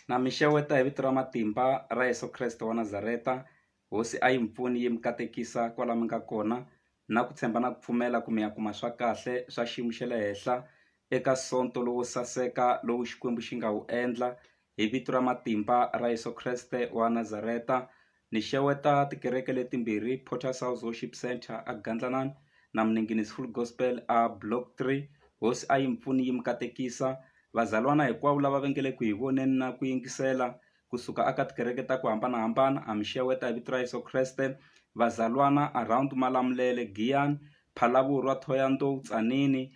Na mi xeweta hi vito ra matimba ra Yesu Kreste wa Nazareta. Hosi a yi mpfuni yi mi katekisa kwala mi nga kona, na ku tshemba na ku pfumela ku mi ya kuma swa kahle swa xiyimo xa le henhla eka sonto lowo saseka lowu Xikwembu xi nga wu endla hi vito ra matimba ra Yesu Kreste wa Nazareta. Ni xeweta tikereke letimbirhi, Potter's House Worship Center a Gandlanani na Mninginis Full Gospel a Block 3. Hosi a yi mpfuni yi mi katekisa vazalwana hinkwavo lava va nge le ku hi voneni na ku yingisela kusuka aka tikereke ta ku hambanahambana. A mi xeweta hi vito ra Yesu Kreste. Vazalwana around Malamulele, Giyani, Phalavurwa, Thohoyandou, Tzaneen,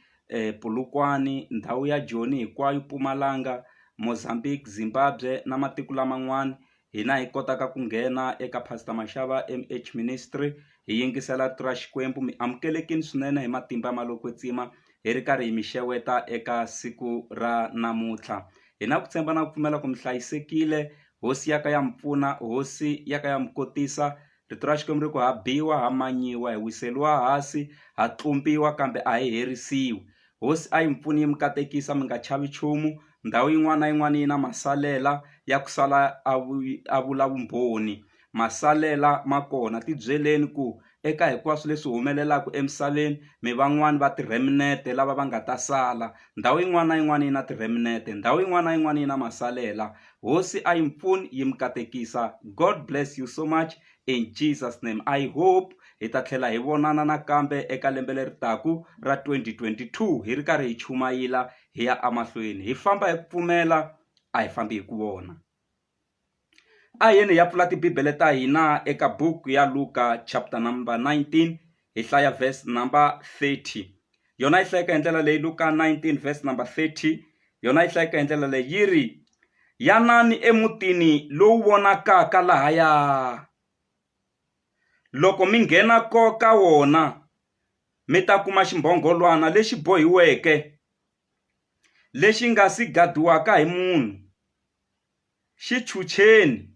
Polokwane, ndhawu ya Joni hinkwayo, Mpumalanga, Mozambique, Zimbabwe na matiko laman'wana. Hina hi kotaka ku nghena eka Pastor Mashava MH Ministry hi yingisela rito ra Xikwembu. Mi amukelekini swinene hi matimba malokwetsima hi ri karhi hi mi xeweta eka siku ra namuntlha. Hi na ku tshemba na ku pfumela ku mi hlayisekile. Hosi ya ka ya mpfuna, hosi ya ka ya mi kotisa. Rito ra Xikwembu ri ku ha biwa ha manyiwa, hi wiseliwa hansi, ha tlumbiwa kambe a hi herisiwi. Hosi a yi mpfuni yi mi katekisa mi nga chavi nchumu. Ndhawu yin'wana na yin'wana yi na masalela ya ku sala a vula vumbhoni. Masalela ma kona, ti byeleni ku eka hinkwaswo leswi humelelaka emisaveni mi van'wani va ti-remnant lava va nga ta sala. Ndhawu yin'wana na yin'wana yi na ti-remnant, ndhawu yin'wana na yin'wana yi na masalela. Hosi a yi mpfuni yi mi katekisa. God bless you so much in Jesus name. I hope hi ta tlhela hi vonana nakambe eka lembe leri taku ra 2022 hi ri karhi hi chumayela hi ya amahlweni. Hi famba hi ku pfumela, a hi fambi hi ku vona. A yeni ya pfula tibibele ta hina eka buku ya Luka chapter number 19 hi hlaya verse number 30. Yona yi hlayeka hi ndlela leyi. Luka 19 verse number 30 yona yi hlayeka hi ndlela leyi, yi ri, yanani emutini lowu vonakaka lahaya. Loko mi nghena ka wona mi ta kuma ximbhongolwana lexi bohiweke, lexi nga si gadiwaka hi munhu. Xi chucheni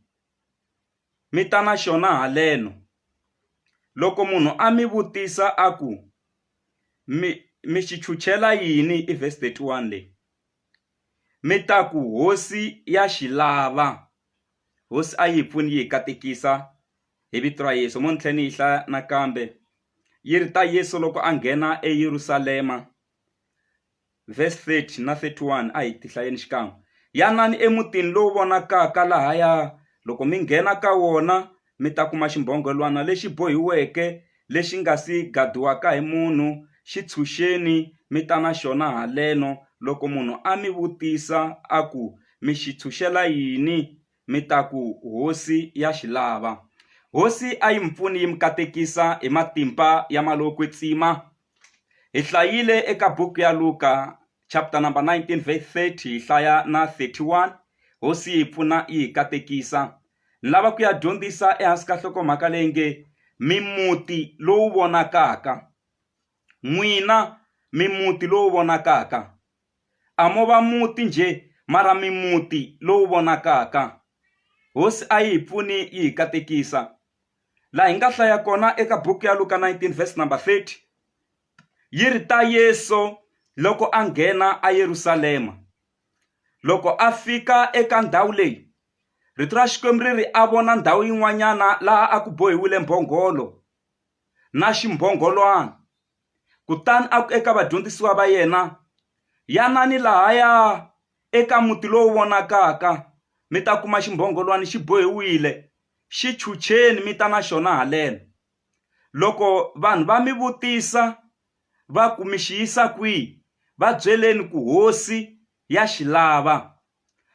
mi ta na xona haleno. Loko munhu a mi vutisa a ku mi xi chuchela yini, i verse 31 leyi, mi ta ku hosi ya xi lava. Hosi a yi pfuni yi hi katekisa hi vito ra Yesu. Mo ni tlhela ni yi hlaya nakambe, yi ri ta Yesu loko a nghena eYerusalema, verse 30 na 31. A hi ti hlayeni xikan'we. Yanani emutini lowu vonakaka lahaya. Loko mi nghena ka wona mi ta kuma ximbhongolwana lexi bohiweke, lexi nga si gadiwaka hi munhu. Xi tshunxeni mi ta na xona haleno. Loko munhu a mi vutisa a ku mi xi tshunxela yini, mi ta ku hosi ya xi lava. Hosi a yi mpfuni yi mi katekisa hi matimba ya malokwetsima. Hi hlayile eka buku ya Luka chapter number 19 verse 30 hi hlaya na 31. Hosi yi pfuna yi hi katekisa. Ni lava ku ya dyondzisa ehansi ka nhlokomhaka leyi nge mimuti lowu vonakaka. N'wina mimuti lowu vonakaka. A mo va muti njhe mara mimuti lowu vonakaka. Hosi a yi hi pfuni yi hi katekisa. Laha hi nga hlaya kona eka buku ya Luka 19 verse number 30, yi ri ta Yesu loko a nghena eYerusalema. Loko a fika eka ndhawu leyi, rito ra Xikwembu ri ri a vona ndhawu yin'wanyana laha a ku bohiwile mbhongolo na ximbhongolwana. Kutani a ku eka vadyondzisiwa va yena, yanani lahaya eka muti lowu vonakaka mi ta kuma ximbhongolwana xi bohiwile. Xi chucheni mi ta na xona haleno. Loko vanhu va mi vutisa va ku mi xi yisa kwihi, va byeleni ku hosi ya xi lava.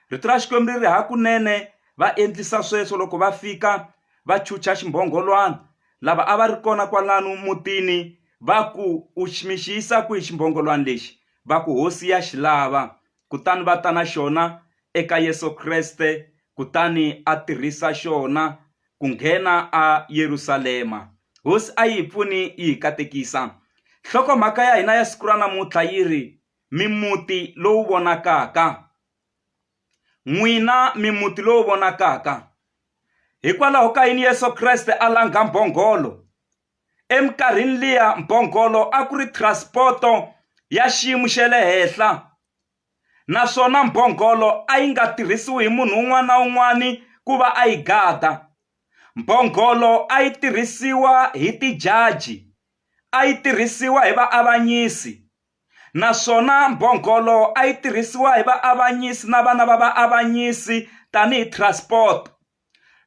Rito ra Xikwembu ri ri hakunene va endlisa sweswo. Loko va fika va chucha ximbhongolwana, lava a va ri kona kwalano mutini va ku mi xi yisa kwihi ximbhongolwana lexi, va ku hosi ya xi lava. Kutani va ta na xona eka Yesu Kreste, kutani a tirhisa xona ku nghena eYerusalema. Hosi a yi hi pfuni yi hi katekisa. Nhlokomhaka ya hina ya siku ra namuntlha yi ri mimuti lowu vonakaka. N'wina mimuti lowu vonakaka. Hikwalaho ka yini Yesu Kreste a langa mbhongolo? Eminkarhini liya mbhongolo a ku ri transporto ya xiyimo xa le henhla. naswona mbhongolo a yi nga tirhisiwi hi munhu un'wana na un'wana ku va a yi gada. Mbhongolo a yi tirhisiwa hi tijaji, a yi tirhisiwa hi vaavanyisi, naswona mbhongolo a yi tirhisiwa hi vaavanyisi na vana va vaavanyisi tanihi transport.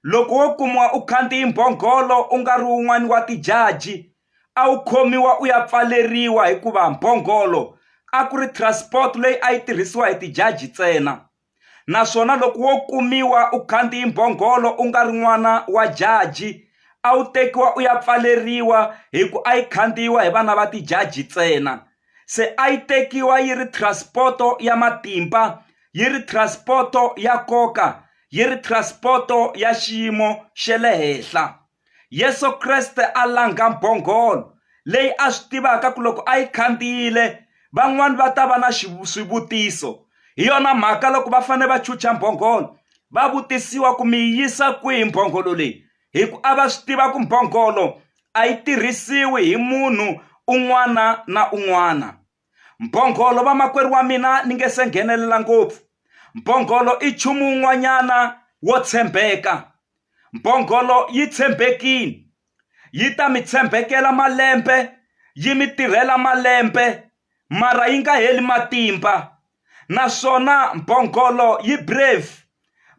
Loko wo kumiwa u khandziye mbhongolo u nga ri wun'wana wa tijaji, a wu khomiwa u ya pfaleriwa hikuva mbhongolo a ku ri transport leyi a yi tirhisiwa hi tijaji ntsena. Naswona loko wo kumiwa u khandziye mbhongolo u nga ri n'wana wa jaji, a wu tekiwa u ya pfaleriwa hi ku a yi khandziyiwa hi vana va tijaji ntsena. Se a yi tekiwa yi ri transporto ya matimba, yi ri transporto ya nkoka, yi ri transporto ya xiyimo xa le henhla. Yesu Kreste a langha mbhongolo leyi a swi tivaka ku loko a yi khandziyile van'wani va ta va na swivutiso. Hi yona mhaka loko va fanele va chucha mbhongolo va vutisiwa ku mi yisa kwihi mbhongolo leyi, hi ku a va swi tiva ku mbhongolo a yi tirhisiwi hi munhu un'wana na un'wana. Mbhongolo vamakwerhu wa mina ni nge se nghenelela ngopfu, mbhongolo i nchumu wun'wanyana wo tshembeka. Mbhongolo yi tshembekile, yi ta mi tshembekela malembe, yi mi tirhela malembe, mara yi nga heli matimba. Naswona mbhongolo yi brave,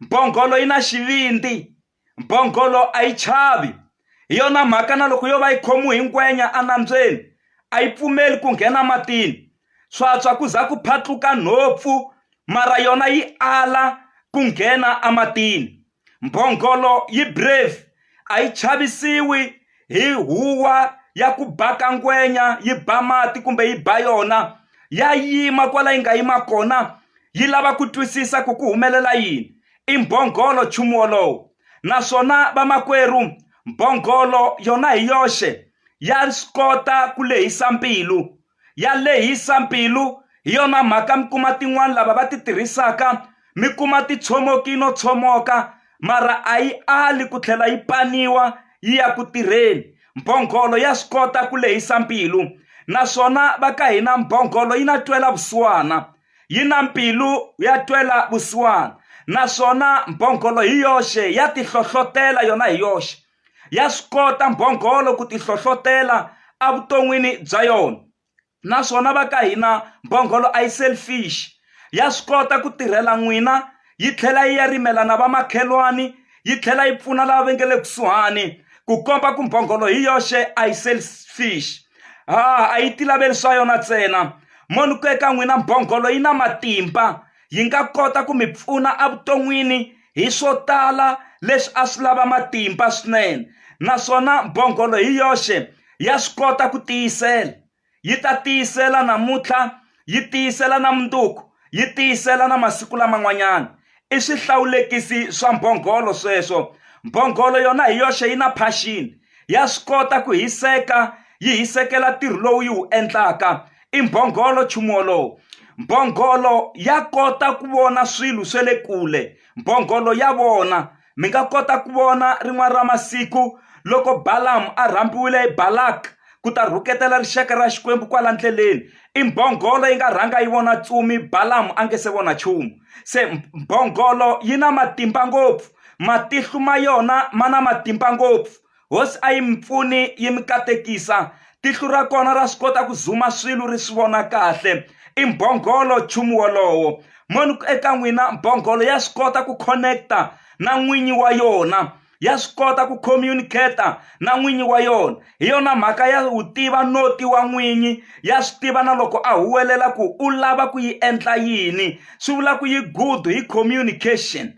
mbhongolo yi na xivindzi, mbhongolo a yi chavi. Hi yona mhaka na loko yo va yi khomiwe hi ngwenya anambyeni a yi pfumeli ku nghena matini, swatswa ku za ku phatluka nhopfu, mara yona yi ala ku nghena amatini. Mbhongolo yi brave, a yi chavisiwi hi huwa ya ku baka ngwenya yi ba mati kumbe yi ba yona, ya yima kwala yi nga yima kona, yi lava ku twisisa ku humelela yini. I mbhongolo nchumu wolowo. Naswona vamakwerhu, mbhongolo yona hi yoxe ya swi kota ku lehisa mbilu, ya lehisa mbilu. Hi yona mhaka mi kuma tin'wana lava va ti tirhisaka mi kuma ti tshomoki no tshomoka, mara a yi ali ku tlhela yi paniwa yi ya ku tirheni. Mbhongolo ya swi kota ku lehisa mbilu. Naswona va ka hina mbhongolo yi na twela vusiwana, yi na mbilu ya twela vusiwana. Naswona mbhongolo hi yoxe ya ti hlohlotela yona hi yoxe, ya swi kota mbhongolo ku ti hlohlotela evuton'wini bya yona. Naswona va ka hina mbhongolo a yi selfish, ya swi kota ku tirhela n'wina, yi tlhela yi ya rimela na vamakhelwani, yi tlhela yi pfuna lava va nge le kusuhani, ku komba ku mbhongolo hi yoxe a yi selfish. A yi ti laveli swa yona ntsena. Munhu ku eka n'wina mbhongolo yi na matimba, yi nga kota ku mi pfuna evuton'wini hi swo tala leswi a swi lava matimba swinene. Naswona mbhongolo hi yoxe ya swi kota ku tiyisela, yi ta tiyisela namuntlha, yi tiyisela na mundzuku, yi tiyisela na masiku laman'wanyana. I swihlawulekisi swa mbhongolo sweswo. Mbhongolo yona hi yoxe yi na passion, ya swi kota ku hiseka, yi hisekela ntirho lowu yi wu endlaka. I mbhongolo nchumu wolowo. Mbhongolo ya kota ku vona swilo swa le kule, mbhongolo ya vona. Mi nga kota ku vona rin'wana ra masiku loko Balaam a rhambiwile hi Balak ku ta rhuketela rixaka ra Xikwembu kwala ndleleni, i mbhongolo yi nga rhanga yi vona ntsumi Balaam a nge se vona nchumu. Se mbhongolo yi na matimba ngopfu, matihlo ma yona ma na matimba ngopfu. Hosi a yi mi pfuni yi mi katekisa, tihlo ra kona ra swi kota ku zuma swilo ri swi vona kahle. I mbhongolo nchumu wolowo. Munhu eka n'wina mbhongolo ya swi kota ku connecta na n'winyi wa yona, ya swi kota ku communicate na n'winyi wa yona. Hi yona mhaka ya wu tiva noti wa n'winyi, ya swi tiva na loko a huwelela ku u lava ku yi endla yini. Swi vula ku yi good hi communication.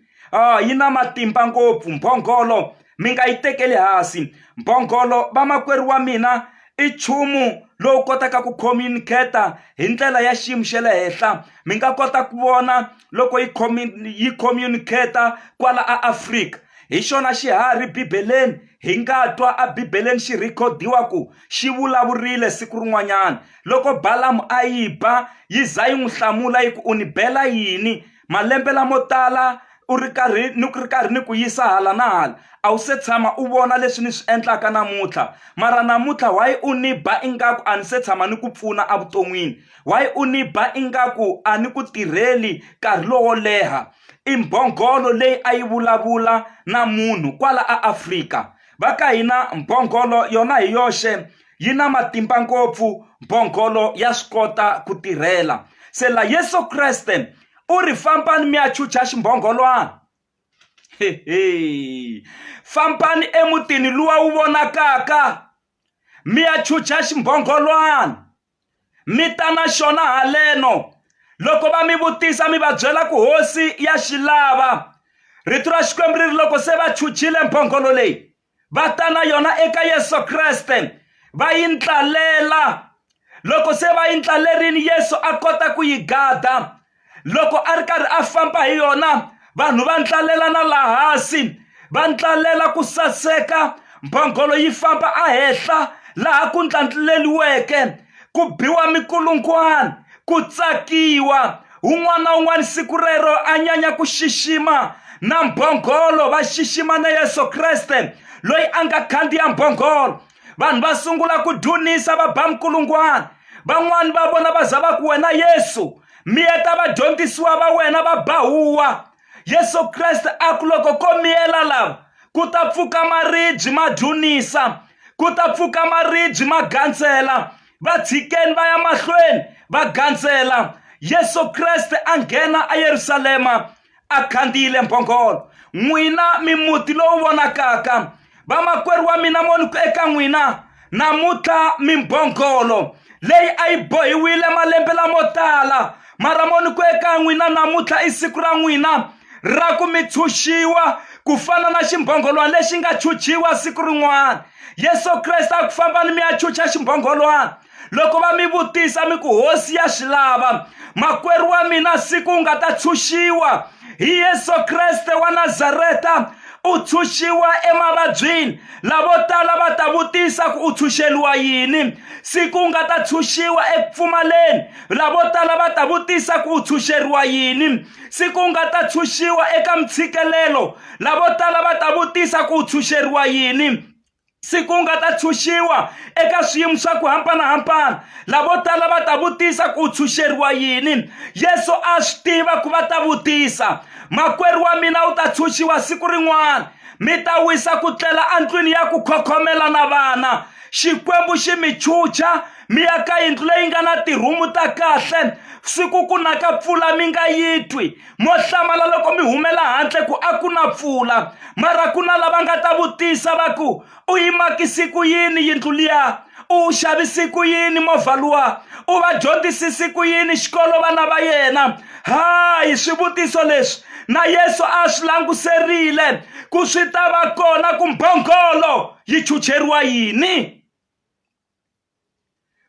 Yi na matimba ngopfu mbhongolo, mi nga yi tekeli hansi. Mbhongolo vamakwerhu wa mina i nchumu lowu kotaka ku communicate hi ndlela ya xiyimo xa le henhla. Mi nga kota ku vona loko yi communicate kwala eAfrika. Hi xona xiharhi bibeleni hi nga twa ebibeleni xi rhikhodiwa ku xi vulavurile siku rin'wanyana loko Balaam a yi ba, yi za yi n'wi hlamula yi ku u ni bela yini. Malembe lamo tala u ri karhi ni ku yisa hala na hala, a wu se tshama u vona leswi ni swi endlaka namuntlha. Mara namuntlha why u ni ba ingaku a ni se tshama ni ku pfuna evuton'wini? Why u ni ba ingaku a ni ku tirheli nkarhi lowo leha? I mbhongolo leyi a yi vulavula na munhu kwala eAfrika. Va ka hina mbhongolo yona hi yoxe yi na matimba ngopfu, mbhongolo ya swi kota ku tirhela. Se la Yesu Kreste u ri fambani mi ya chucha ximbhongolwana. Fambani emutini luwa wu vonakaka mi ya chucha ximbhongolwana, mi ta na xona haleno. Loko va mi vutisa mi va byela ku hosi ya xilava. Rito ra Xikwembu ri ri loko se va chuchile mbhongolo leyi, va ta na yona eka Yesu Kreste va yi ntlalela. Loko se va yi ntlalerini, Yesu a kota ku yi gada. Loko a ri karhi a famba hi yona, vanhu va ntlalela na laha hansi, va ntlalela ku saseka. Mbhongolo yi famba ahehla laha ku ntlaleliweke, ku biwa mikulungwana, ku tsakiwa. Un'wana na un'wana siku rero a nyanya ku xixima na mbhongolo, va xixima na Yesu Kreste loyi a nga khandziya mbhongolo. Vanhu va sungula ku dhunisa, va ba mikulungwana. Van'wani va vona va za va ku wena Yesu, miyeta vadyondzisiwa va wena va bahuwa. Yesu Kreste a ku loko ko miyela lava, ku ta pfuka maribye ma dhunisa, ku ta pfuka maribye ma gandzela. Va tshikeni va ya mahlweni va gandzela. Yesu Kreste a nghena eYerusalema a khandziyile mbhongolo. N'wina mimuti lowu vonakaka, vamakwerhu wa mina mo ni ku eka n'wina namuntlha mimbhongolo leyi a yi bohiwile malembe lamo tala, mara mo ni ku eka n'wina namuntlha i siku ra n'wina ra ku mi tshunxiwa ku fana na ximbhongolwana lexi nga chuchiwa siku rin'wana. Yesu Kreste a ku fambani mi ya chucha ximbhongolwana. Loko va mi vutisa mi ku hosi ya xilava, makwerhu wa mina siku u nga ta tshunxiwa hi Yesu Kreste wa Nazareta. U tshunxiwa emavabyini. Lavo tala va ta vutisa ku u tshunxeliwa yini. Siku u nga ta tshunxiwa ekupfumaleni, lavo tala va ta vutisa ku u tshunxeriwa yini. Siku u nga ta tshunxiwa eka mitshikelelo, lavo tala va ta vutisa ku u tshunxeriwa yini. Siku u nga ta tshunxiwa eka swiyimo swa ku hambanahambana, lavo tala va ta vutisa ku u tshunxeriwa yini. Yesu a swi tiva ku va ta vutisa. Makwerhu wa mina u ta tshunxiwa siku rin'wana, mi ta wisa ku tlela endlwini ya ku khokhomela na vana. Xikwembu xi mi chucha mi ya ka yindlu leyi nga na tirhumu ta kahle. Siku ku na ka pfula mi nga yi twi, mo hlamala loko mi humela handle ku a ku na pfula. Mara ku na lava nga ta vutisa va ku u yimakisi ku yini yindlu liya, u xavisi ku yini movha luwa, u va dyondzisisi ku yini xikolo vana va yena. Hayi, swivutiso leswi na Yesu a swi languserile ku swi ta va kona ku mbhongolo yi chucheriwa yini.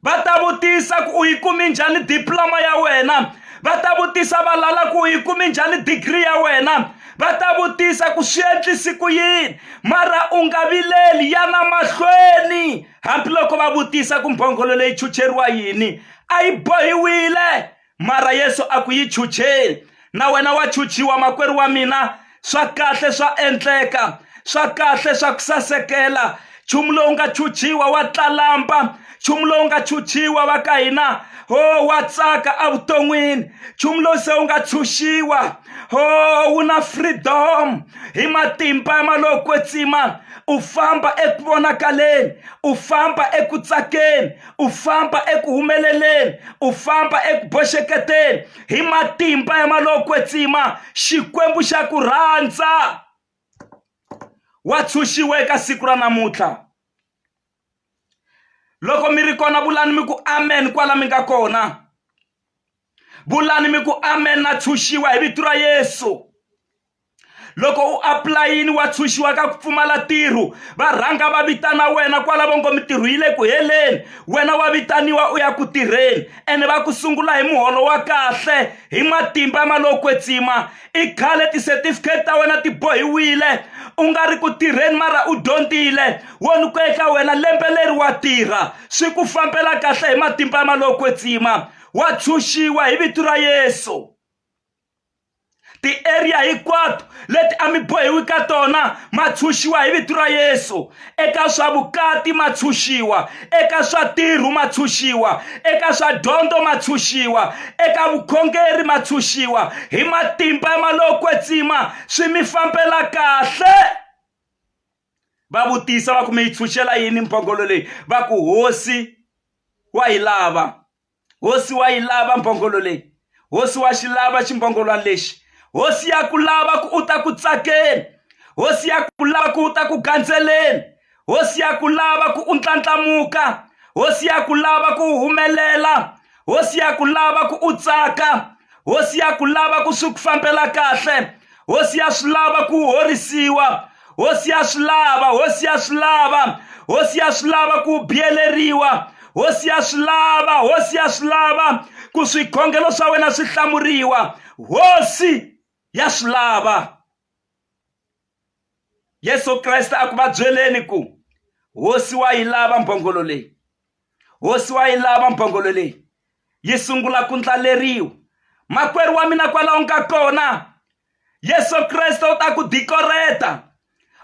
Va ta vutisa ku u yi kumi njhani diploma ya wena. Va ta vutisa valala ku u yi kumi njhani degree ya wena. Va ta vutisa ku swi endlisi ku yini. Mara u nga vileli, yana mahlweni. Hambiloko va vutisa ku mbhongolo leyi chucheriwa yini, a yi bohiwile, mara Yesu a ku yi chucheli. Na wena wa chuchiwa makwerhu wa mina, swa kahle swa endleka, swa kahle swa ku sasekela. Nchumu lowu nga chuchiwa wa tlalamba, nchumu lowu nga chuchiwa va ka hina wa tsaka evuton'wini. Nchumu lowu se wu nga tshunxiwa wu na freedom hi matimba ma lo kwetsima. U famba eku vonakaleni, u famba eku tsakeni, u famba eku humeleleni, u famba eku boxeketeni hi matimba ya malo kwetsima. Xikwembu xa ku rhandza wa tshunxiwa eka siku ra namuntlha. Loko mi ri kona vulani mi ku amen kwala mi nga kona. Vulani mi ku amen na tshunxiwa hi vito ra Yesu. Loko u aplayini wa tshunxiwa ka ku pfumala tirhu, va rhanga va vitana wena kwala vongo mitirho yi le ku heleni. Wena wa vitaniwa u ya ku tirheni, ene va ku sungula hi muholo wa kahle hi matimba ma lo kwetsima. I khale ti-certificate ta wena ti bohiwile, u nga ri ku tirheni mara u dyondzile. Wona ku eka wena lembe leri wa tirha, swi ku fambela kahle hi matimba ma lo kwetsima. Wa tshunxiwa hi vito ra Yesu. ti-area hinkwato leti a mi bohiwi ka tona ma tshunxiwa hi vito ra Yesu. Eka swa vukati ma tshunxiwa, eka swa tirhu ma tshunxiwa, eka swa dyondzo ma tshunxiwa, eka vukhongeri ma tshunxiwa. Hi matimba ya malokwetsima swi mi fambela kahle. Va vutisa va ku mi yi tshunxela yini mbhongolo leyi? Va ku hosi wa yi lava, hosi wa yi lava mbhongolo leyi, hosi wa xi lava ximbhongolwana lexi. Hosi ya ku lava ku u ta ku tsakeni, hosi ya ku lava ku u ta ku gandzeleni, hosi ya ku lava ku u ndlandlamuka, hosi ya ku lava ku humelela, hosi ya ku lava ku u tsaka, hosi ya ku lava ku swi ku fambela kahle, hosi ya swi lava ku horisiwa, hosi ya swi lava, hosi ya swi lava, hosi ya swi lava ku biyeleriwa, hosi ya swi lava, hosi ya swi lava ku swikhongelo swa wena swi hlamuriwa. Hosi ya swi lava. Yesu Kreste a ku va byeleni ku hosi wa yi lava mbhongolo leyi, hosi wa yi lava mbhongolo leyi. Yi sungula ku ndlaleriwa. Makwerhu wa mina kwalaho nga kona, Yesu Kreste u ta ku dikoreta,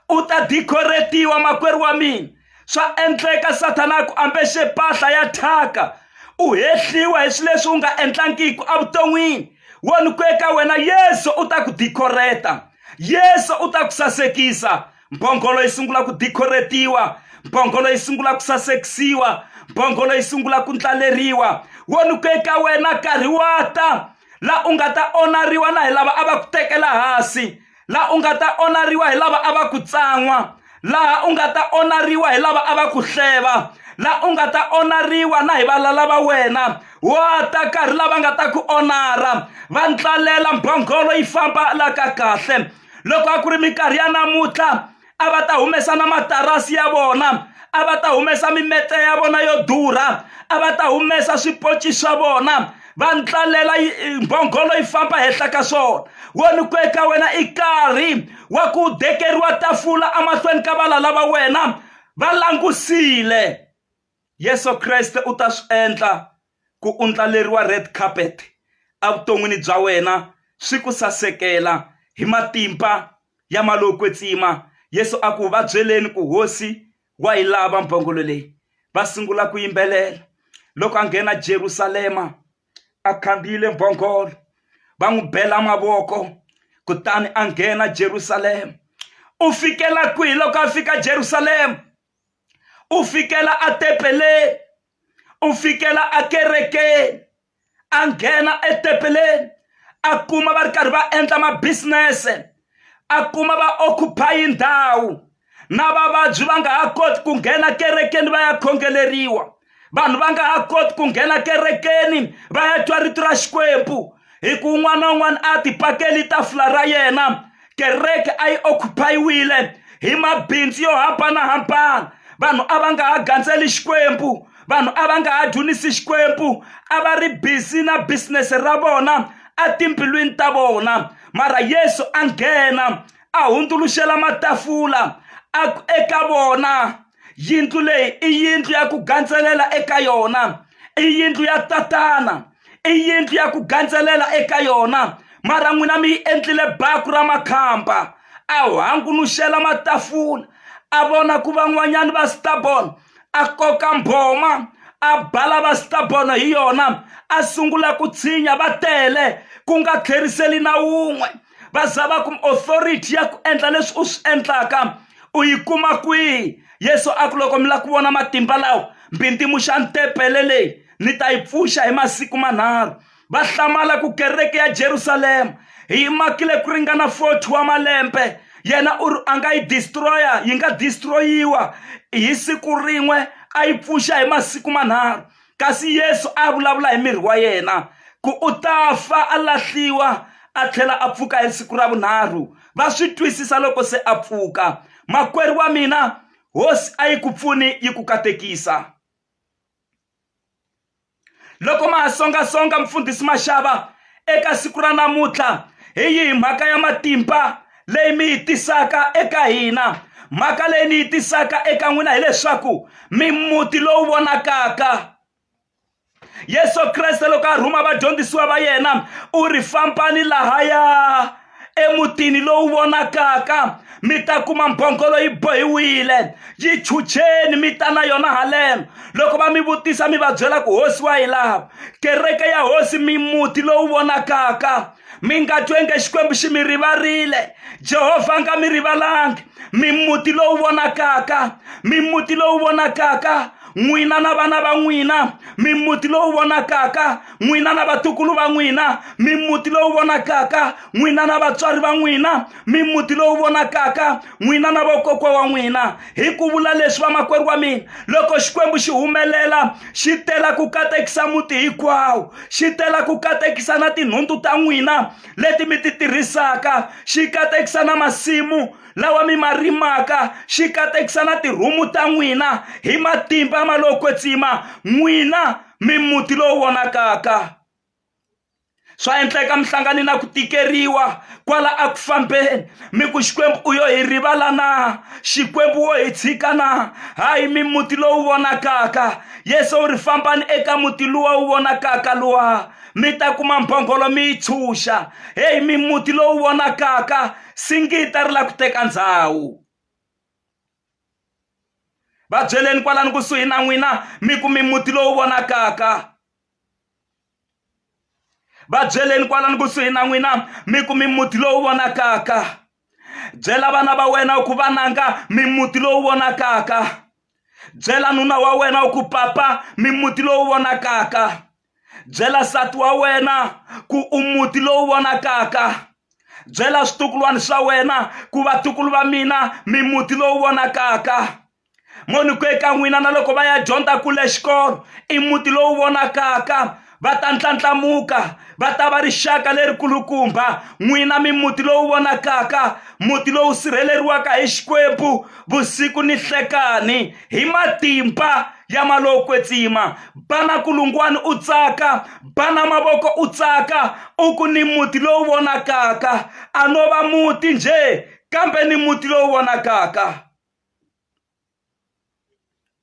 u ta dikoretiwa makwerhu wa mina. Swa endleka Satana ku ambexe mpahla ya thyaka, u hehliwa hi swilo leswi u nga endlangiki evuton'wini. Woni ku eka wena Yesu u ta ku dikoreta, Yesu u ta ku sasekisa. Mbhongolo yi sungula ku dikoretiwa, mbhongolo yi sungula ku sasekisiwa, mbhongolo yi sungula ku ndlaleriwa. Woni ku eka wena nkarhi wa ta la u nga ta onariwa na hi lava a va ku tekela hansi, la u nga ta onariwa hi lava a va ku tsan'wa, laha u nga ta onariwa hi lava a va ku hleva, la u nga ta onariwa na hi valala va wena. Wa ta nkarhi lava nga ta ku onara, va ndlalela mbhongolo yi famba la ka kahle. Loko a ku ri minkarhi ya namuntlha a va ta humesa na matarasi ya vona, a va ta humesa mimete ya vona yo durha, a va ta humesa swiponci swa vona, va ndlalela mbhongolo yi famba henhla ka swona. Woni ku eka wena i nkarhi wa ku dekeriwa tafula amahlweni ka valala va wena va langusile. Yesu Kreste u ta swi endla ku u ndlaleriwa red carpet evuton'wini bya wena, swi ku sasekela hi matimba ya malokwetsima. Yesu a ku va byeleni ku hosi wa yi lava mbhongolo leyi. Va sungula ku yimbelela. Loko a nghena Jerusalema a khandziyile mbhongolo, va n'wi bela mavoko, kutani a nghena Jerusalema. U fikela kwihi loko a fika Jerusalema? U fikela etempeleni, u fikela ekerekeni, a nghena etempeleni, a kuma va ri karhi va endla mabisinese, a kuma va occupy ndhawu, na vavabyi va nga ha koti ku nghena kerekeni va ya khongeleriwa, vanhu va nga ha koti ku nghena kerekeni va ya twa rito ra Xikwembu, hi ku un'wana na un'wana a ti pakeli tafula ra yena. Kereke a yi occupy-wile hi mabindzu yo hambanahambana. Vanhu a va nga ha gandzeli Xikwembu, vanhu a va nga ha dzunisi Xikwembu, a va ri busy na business ra vona etimbilwini ta vona. Mara Yesu a nghena a hundzuluxela matafula eka vona. Yindlu leyi i yindlu ya ku gandzelela eka yona, i yindlu ya tatana, i yindlu ya ku gandzelela eka yona. Mara n'wina mi yi endlile baku ra makhamba, a hanguluxela matafula, a vona ku van'wanyani va stubborn, a koka mbhoma, a bala va stubborn hi yona, a sungula ku tshinya va tele ku nga tlheriseli na wun'we. Va zava ku authority ya ku endla leswi u swi endlaka u yi kuma kwihi? Yesu a ku loko mi lava ku vona matimba lawa, mbindzimuxa ntempele leyi ni ta yi pfuxa hi masiku manharhu. Va hlamala ku kereke ya Jerusalema hi makile ku ringana 40 wa malembe. Yena a nga yi destroya, yi nga destroyiwa hi siku rin'we, a yi pfuxa hi masiku manharhu. Kasi Yesu a vulavula hi miri wa yena ku u ta fa a lahliwa a tlhela a pfuka hi siku ra vunharhu. Va swi twisisa loko se a pfuka. Makwerhu wa mina, hosi a yi ku pfuni yi ku katekisa. Loko ma ha songasonga mfundhisi Mashava eka siku ra namuntlha, hi yihi mhaka ya matimba leyi mi yi tisaka eka hina? Mhaka leyi ni yi tisaka eka n'wina hileswaku mi muti lowu vonakaka. Yesu Kreste loko a rhuma vadyondzisiwa va yena u ri fambani lahaya emutini lowu vonakaka mi ta kuma mbhongolo yi bohiwile. Yi chucheni mi ta na yona haleno. Loko va mi vutisa mi va byela ku hosi wa yi lava. Kereke ya hosi mi muti lowu vonakaka. Mi nga twenge Xikwembu xi mi rivarile. Jehovha nga mi rivalangi. Mi muti lowu vonakaka. Mi muti lowu vonakaka. N'wina na vana va n'wina. Mi muti lowu vonakaka. N'wina na vatukulu va n'wina. Mi muti lowu vonakaka. N'wina na vatswari va n'wina. Mi muti lowu vonakaka. N'wina na vakokwa wa n'wina. Hi ku vula leswi vamakwerhu wa mina, loko Xikwembu xi humelela xi tela ku katekisa muti hinkwawo. Xi tela ku katekisa na tinhundzu ta n'wina leti mi ti tirhisaka. Xi katekisa na masimu lawa mi ma rimaka. Xi katekisa na tirhumu ta n'wina hi matimba ma lo kwetsima. N'wina mi muti lowu vonakaka. Swa endleka mi hlangane na ku tikeriwa kwala a ku fambeni. Mi ku Xikwembu u yo hi rivala na? Xikwembu wo hi tshika na? Hayi mi muti lowu vonakaka. Yesu u ri fambani eka muti luwa wu vonakaka luwa. Mi ta kuma mbhongolo mi yi tshunxa. Heyi mi muti lowu vonakaka. Singita ri la ku teka ndhawu. Va byeleni kwalani kusuhi na n'wina mi ku mi muti lowu vonakaka. Va byeleni kwalani kusuhi na n'wina mi ku mi muti lowu vonakaka. Byela vana va wena ku vananga mi muti lowu vonakaka. Byela nuna wa wena ku papa mi muti lowu vonakaka. Byela nsati wa wena ku u muti lowu vonakaka. Byela switukulwana swa wena ku vatukulu va mina mi muti lowu vonakaka. Moni ku eka n'wina na loko va ya dyondza kule xikolo i muti lowu vonakaka. Va ta ntlatlamuka, va ta va rixaka leri kulukumba. N'wina mi muti lowu vonakaka, muti lowu sirheleriwaka hi Xikwembu vusiku ni nhlekani hi matimba ya ma lo kwetsima. Bana kulungwani u tsaka, bana mavoko u tsaka, u ku ni muti lowu vonakaka. A no va muti nje kambe ni muti lowu vonakaka.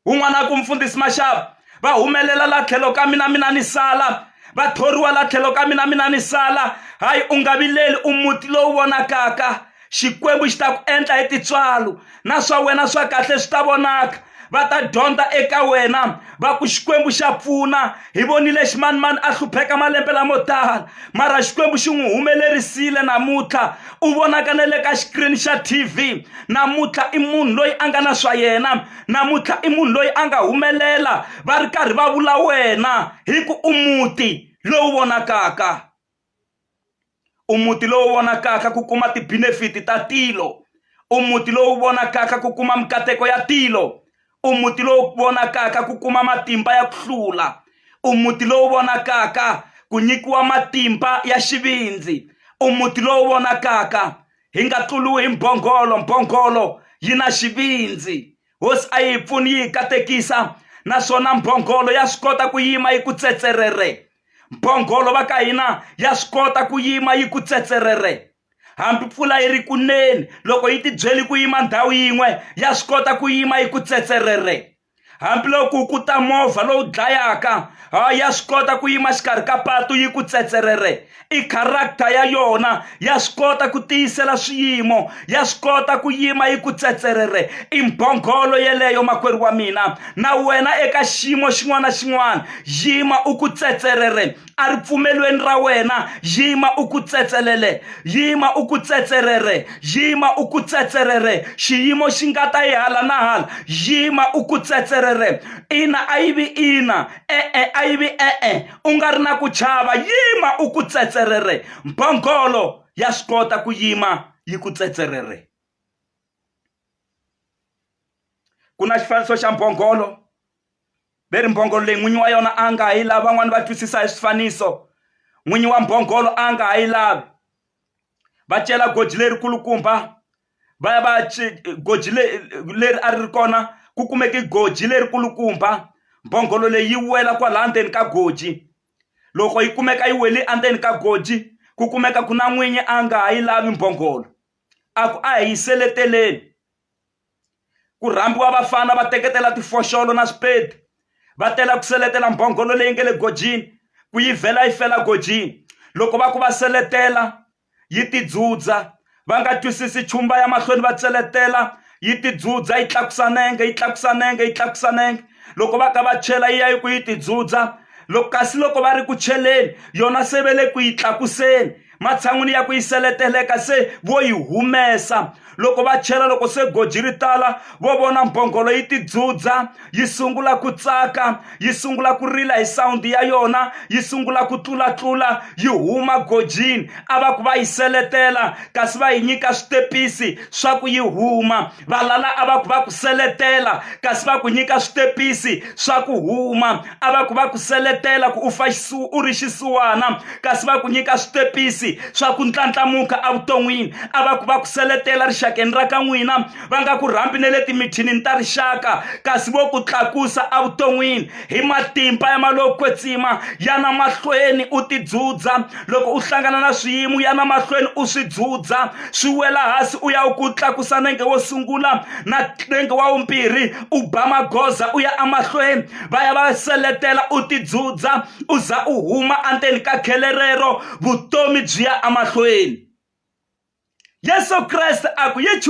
Un'wana ku mfundhisi Mashava, va humelela la tlhelo ka mina ni sala. Va thoriwa la tlhelo ka mina ni sala. Hayi u nga vileli u muti lowu vonakaka. Xikwembu xi ta ku endla hi tintswalo na swa wena swa kahle swi ta vonaka. Va ta dyondza eka wena va ku Xikwembu xa pfuna. Hi vonile ximanimani a hlupheka malembe lamo tala, mara Xikwembu xi n'wi humelerisile namuntlha. U vonaka na le ka xikirini xa TV. Namuntlha i munhu loyi a nga na swa yena. Namuntlha i munhu loyi a nga humelela. Va ri karhi va vula wena hi ku u muti lowu vonakaka. U muti lowu vonakaka ku kuma ti-benefit ta tilo. U muti lowu vonakaka ku kuma mikateko ya tilo. U muti lowu vonakaka ku kuma matimba ya ku hlula. U muti lowu vonakaka ku nyikiwa matimba ya xivindzi. U muti lowu vonakaka hi nga tluliwi hi mbhongolo. Mbhongolo yi na xivindzi. Hosi a yi pfuni yi katekisa, naswona mbhongolo ya swi kota ku yima yi ku tsetserere. Mbhongolo va ka hina ya swi kota ku yima yi ku tsetserere. Hambi mpfula yi ri kunene, loko yi ti byeli ku yima ndhawu yin'we ya swi kota ku yima yi ku tsetserere. Hambi loko ku ta movha lowu dlayaka, ya swi kota ku yima xikarhi ka patu yi ku tsetserere. I character ya yona ya swi kota ku tiyisela swiyimo, ya swi kota ku yima yi ku tsetserere. I mbhongolo yeleyo makwerhu wa mina. Na wena eka xiyimo xin'wana na xin'wana yima u ku tsetserere. A ri pfumelweni ra wena yima u ku tsetselele, yima u ku tsetserere, yima u ku tsetserere. Xiyimo xi nga ta yi hala na hala, yima u ku tsetserere. Ina a yi vi ina, a yi vi u nga ri na ku chava, yima u ku tsetserere. Mbhongolo ya swi kota ku yima yi ku tsetserere. Ku na xifaniso xa mbhongolo. Veri mbhongolo leyi n'winyi wa yona a nga ha yi lavi. Van'wani va twisisa hi swifaniso. N'winyi wa mbhongolo a nga ha yi lavi. Va cela goji leri kulukumba, va ya goji leri a ri kona ku kumeke goji leri kulukumba. Mbhongolo leyi yi wela kwala ndzeni ka goji. Loko yi kumeka yi wele endzeni ka goji, ku kumeka ku na n'winyi a nga ha yi lavi mbhongolo. A ku a hi seleteleni. Ku rhambiwa vafana va teketela tifoxolo na swipedi, va tela ku seletela mbhongolo leyi nga le gojini ku yi vhela yi fela gojini. Loko va ku va seletela yi tidzudza va nga twisisi chumba ya mahlweni va tseletela yi tidzudza yi tlakusa nenge yi tlakusa nenge yi tlakusa nenge loko va ka va chela yi ya yi ku yi tidzudza kasi loko va ri ku cheleni yona se ve le ku yi tlakuseni matshan'wini ya ku yi seleteleka se vo yi humesa loko va chela loko se goji ri tala vo vona mbhongolo yi tidzudza yi sungula ku tsaka yi sungula ku rila hi sawundi ya yona yi sungula ku tlulatlula yi huma gojini a va ku va yi seletela kasi va yi nyika switepisi swa ku yi huma valala a va ku va ku seletela kasi va ku nyika switepisi swa ku huma a va ku va ku seletela ku u ri xisuwana kasi va ku nyika switepisi swa ku ntlantamuka evuton'wini a va ku va ku seletela rixakeni ra ka n'wina va nga ku rhambi ne le timithinini ta rixaka kasi vo ku tlakusa evuton'wini hi matimba ya malokwetsima yana mahlweni u tidzudza loko u hlangana na swiyimo yana mahlweni u swi dzudza swi wela hansi u ya ku tlakusa nenge wo sungula na nenge wa vumbirhi u ba magoza u ya emahlweni va ya va seletela u tidzudza u za u huma endzeni ka khelerero vutomi byi ya emahlweni Yesu Kreste a ku yi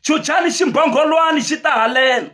chuchani ximbhongolwani xi ta halena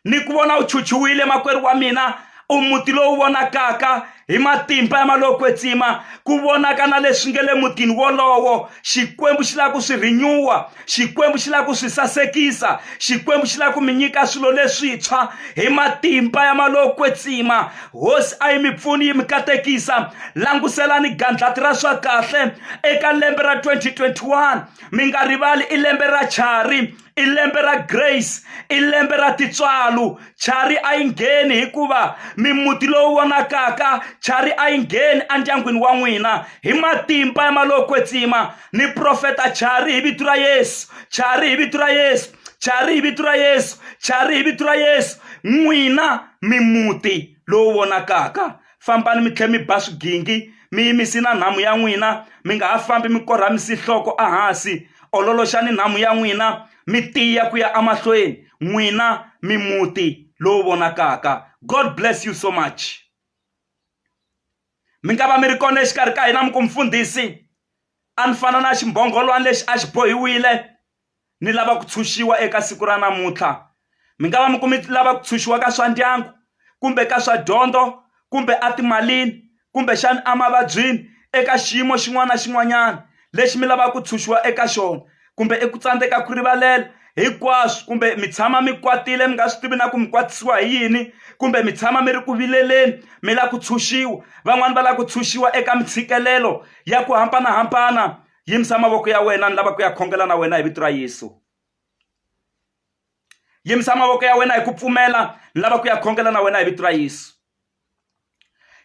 ni ku vona u chuchiwile makwerhu wa mina u muti lowu vonakaka hi matimba ya malokwetsima ku vonaka na leswi nge le mutini wolowo xikwembu xi lava ku swi rinyuwa xikwembu xi lava ku swi sasekisa xikwembu xi lava ku mi nyika swilo leswintshwa hi matimba ya malokwetsima hosi a yi mi pfuni yi mi katekisa languselani gandlati ra swa kahle eka lembe ra 2021 mi nga rivali i lembe ra chari i lembe ra grace i lembe ra titswalo chari a yi ngheni hikuva mimuti lowu vonakaka chari a yi ngheni endyangwini wa n'wina hi matimba ya malokwetsima ni profeta chari hi vito ra Yesu chari hi vito ra Yesu chari hi vito ra Yesu chari hi vito ra Yesu n'wina mimuti lowu vonakaka fambani mi tlhe mi ba swigingi mi yimisi na nhamu ya n'wina mi nga ha fambi mi korhamisi nhloko ehansi ololoxani nhamu ya n'wina mi tiya ku ya emahlweni n'wina mimuti lowu vonakaka. God bless you so much. Mi nga va mi ri kona exikarhi ka hina mufundhisi a ni fana na ximbhongolwana lexi a xi bohiwile ni lava ku tshunxiwa eka siku ra namuntlha. Mi nga va mi lava ku tshunxiwa ka swa ndyangu kumbe ka swa dyondzo kumbe atimalini kumbe xani amavabyini eka xiyimo xin'wana na xin'wanyana lexi mi lava ku tshunxiwa eka xona kumbe eku tsandzeka ku rivalela hinkwaswo kumbe mi tshama mi kwatile mi nga swi tivi na ku mi kwatisiwa hi yini kumbe mi tshama mi ri ku vileleni mi lava ku tshunxiwa van'wani va lava ku tshunxiwa eka mintshikelelo ya ku hambanahambana yimisa mavoko ya wena ni lava ku ya khongela na wena hi vito ra Yesu. Yimisa mavoko ya wena hi ku pfumela ni lava ku ya khongela na wena hi vito ra Yesu.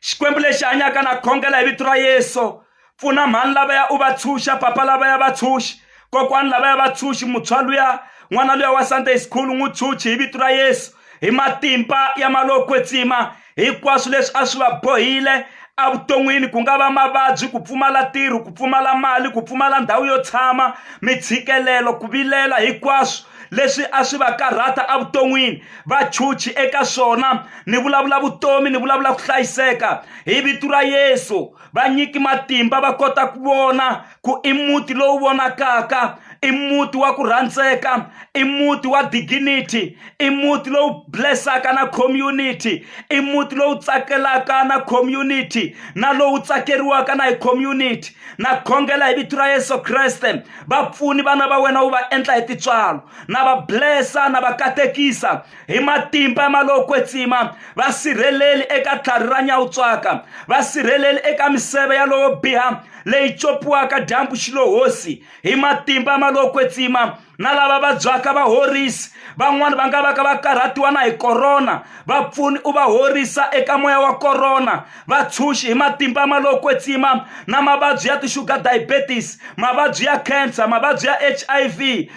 Xikwembu lexi hanyaka na khongela hi vito ra Yesu pfuna mhani lavaya u va tshunxa papa lavaya va tshunxi kokwani lavaya va tshunxi muntshwa luya n'wana luya wa Sunday school n'wi tshunxi hi vito ra Yesu hi matimba ya malokwetsima hinkwaswo leswi a swi va bohile evuton'wini ku nga va mavabyi ku pfumala ntirho ku pfumala mali ku pfumala ndhawu yo tshama mintshikelelo ku vilela hinkwaswo leswi a swi va karhata evuton'wini va chuchi eka swona ni vulavula vutomi ni vulavula ku hlayiseka hi vito ra Yesu va nyiki matimba va kota ku vona ku i muti lowu vonakaka i muti wa ku rhandzeka i muti wa dignity i muti lowu blessaka na community i muti lowu tsakelaka na community na lowu tsakeriwaka na hi community na khongela hi vito ra Yesu Kreste vapfuni vana va wena wu va endla hi titswalo na va blessa na va katekisa hi matimba ya malokwetsima va sirheleli eka tlhari ra nyawutswaka va sirheleli eka miseve ya lowo biha leyi copiwaka dyambu xilohosi hi matimba ya malokwetsima na lava va byaka va horisi van'wani va nga va ka va karhatiwa na hi corona vapfuni u va horisa eka moya wa corona va tshunxi hi matimba ya malokwetsima na mavabyi ya ti-sugar diabetes mavabyi ya cancer mavabyi ya HIV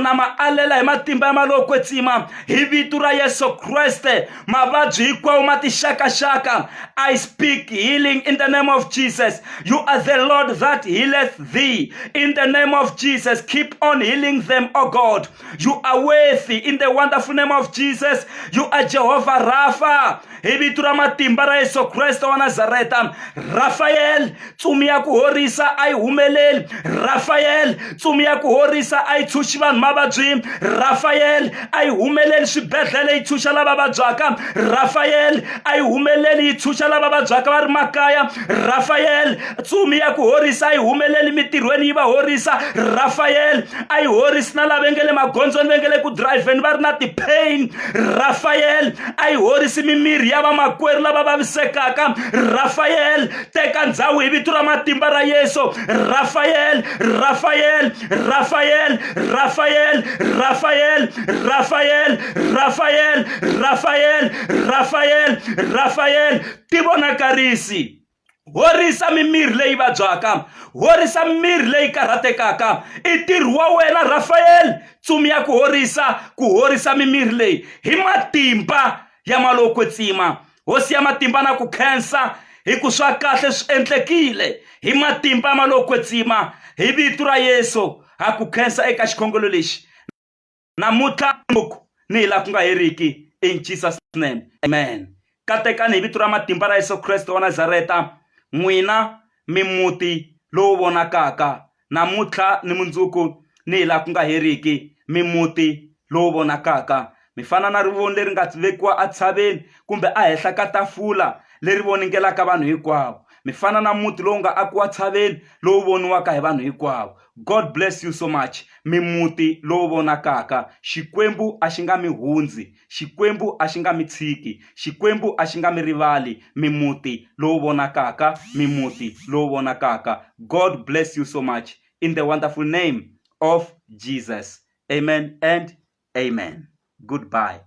na maalela hi matimba ya malokwetsima hi vito ra Yesu Kreste mavabyi hinkwawo ma tixakaxaka I speak healing in the name of Jesus. You are the Lord that healeth thee. In the name of Jesus, keep on healing them, oh God. You are worthy. In the wonderful name of Jesus, you are Jehovah Rapha. Hi vito ra matimba ra Yesu Kreste wa Nazareta. Rafael, tsumi ya ku horisa a yi humeleli. Rafael, tsumi ya ku horisa a yi tshunxi vanhu mavabyi. Rafael, a yi humeleli swibedhlele yi tshunxa lava vabyaka. Rafael, a yi humeleli yi tshunxa lava vabyaka va ri makaya. Rafael, tsumi ya ku horisa a yi humeleli mitirhweni yi va horisa. Rafael, a yi horisi na lava nge le magondzweni va nge le ku driveni va ri na ti-pain. Rafael, a yi horisi mimirhi ya vamakwerhu lava vavisekaka. Rafael, teka ndhawu hi vito ra matimba ra Yesu. Rafael, Rafael, Rafael, Rafael, Rafael, Rafael, Rafael, Rafael, Rafael, Rafael, tivonakarisi. Horisa mimirhi leyi vabyaka, horisa mimirhi leyi karhatekaka. I ntirho wa wena Rafael, tsumi ya ku horisa mimirhi leyi hi matimba ya malokwetsima. Hosi ya matimba na ku khensa hi ku swa kahle swi endlekile hi matimba ya malokwetsima. Hi vito ra Yesu ha ku khensa eka xikhongelo lexi namuntlha ni hi laha ku nga heriki. In Jesus name, amen. Katekani hi vito ra matimba ra Yesu Kreste wa Nazareta, n'wina mimuti lowu vonakaka namuntlha ni mundzuku ni hi laha ku nga heriki. Mimuti lowu vonakaka mi fana na rivoni leri nga vekiwa entshaveni kumbe a henhla ka tafula leri voningelaka vanhu hinkwavo. Mi fana na muti lowu nga akiwa tshaveni lowu voniwaka hi vanhu hinkwavo. God bless you so much. Mimuti lowu vonakaka. Xikwembu a xi nga mi hundzi, Xikwembu a xi nga mi tshiki, Xikwembu a xi nga mi rivali. Mimuti lowu vonakaka, mimuti lowu vonakaka. God bless you so much in the wonderful name of Jesus. Amen and amen. Goodbye.